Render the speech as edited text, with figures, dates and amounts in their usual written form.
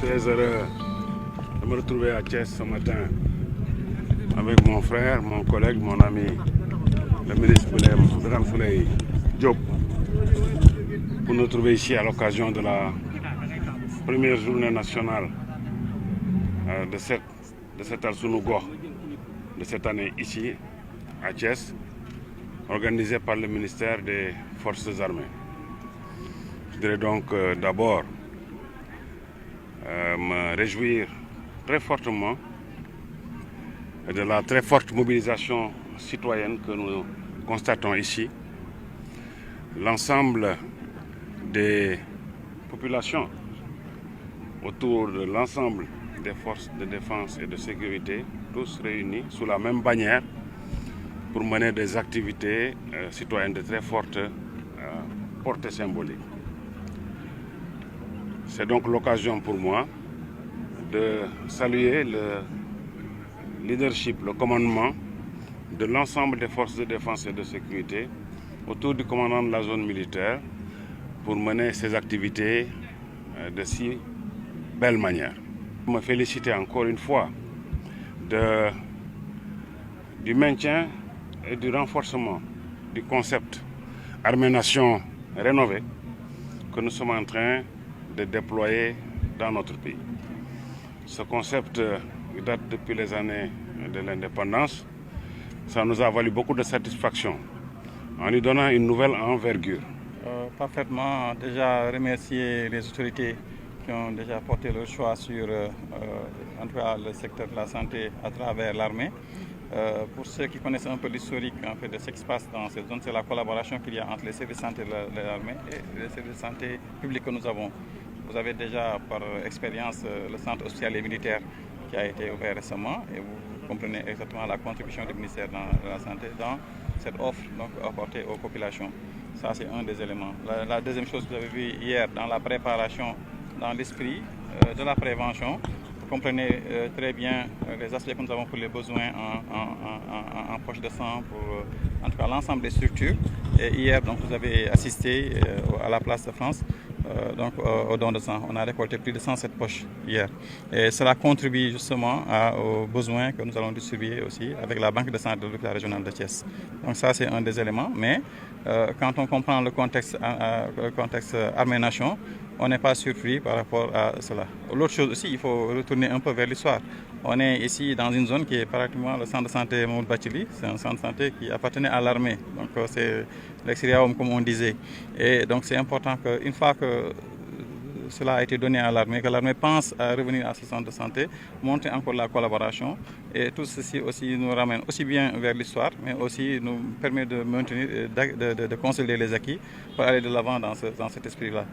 très heureux de me retrouver à Thiès ce matin avec mon frère, mon collègue, mon ami, le ministre Birame Souleye Diop, pour nous trouver ici à l'occasion de la première journée nationale de cet Al-Sunu Gox de cette année ici à Thiès, organisée par le ministère des Forces armées. Je dirais donc d'abord me réjouir très fortement de la très forte mobilisation citoyenne que nous constatons ici. L'ensemble des populations autour de l'ensemble des forces de défense et de sécurité, tous réunis sous la même bannière pour mener des activités citoyennes de très forte portée symbolique. C'est donc l'occasion pour moi de saluer le leadership, le commandement de l'ensemble des forces de défense et de sécurité autour du commandant de la zone militaire pour mener ces activités de si belle manière. Je me félicite encore une fois du maintien et du renforcement du concept armée-nation rénové que nous sommes en train de déployer dans notre pays. Ce concept date depuis les années de l'indépendance. Ça nous a valu beaucoup de satisfaction en lui donnant une nouvelle envergure. Parfaitement, déjà remercier les autorités qui ont déjà porté leur choix sur en tout cas, le secteur de la santé à travers l'armée. Pour ceux qui connaissent un peu l'historique en fait, de ce qui se passe dans cette zone, c'est la collaboration qu'il y a entre les services de santé de l'armée et les services de santé publics que nous avons. Vous avez déjà par expérience le centre hospitalier militaire qui a été ouvert récemment et vous comprenez exactement la contribution du ministère de la Santé dans cette offre donc, apportée aux populations. Ça, c'est un des éléments. La deuxième chose que vous avez vue hier dans la préparation, dans l'esprit de la prévention, vous comprenez très bien les aspects que nous avons pour les besoins en poche de sang, pour en tout cas l'ensemble des structures. Et hier, donc, vous avez assisté à la place de France donc, au don de sang. On a récolté plus de 107 poches hier. Et cela contribue justement aux besoins que nous allons distribuer aussi avec la banque de sang de l'hôpital régional de Thiès. Donc ça, c'est un des éléments. Mais quand on comprend le contexte armée-nation, on n'est pas surpris par rapport à cela. L'autre chose aussi, il faut retourner un peu vers l'histoire. On est ici dans une zone qui est pratiquement le centre de santé Mahmoud Bachili. C'est un centre de santé qui appartenait à l'armée. Donc c'est l'extérieur comme on disait. Et donc c'est important qu'une fois que cela a été donné à l'armée, que l'armée pense à revenir à ce centre de santé, monter encore la collaboration. Et tout ceci aussi nous ramène aussi bien vers l'histoire, mais aussi nous permet de maintenir, de consolider les acquis pour aller de l'avant dans cet esprit-là.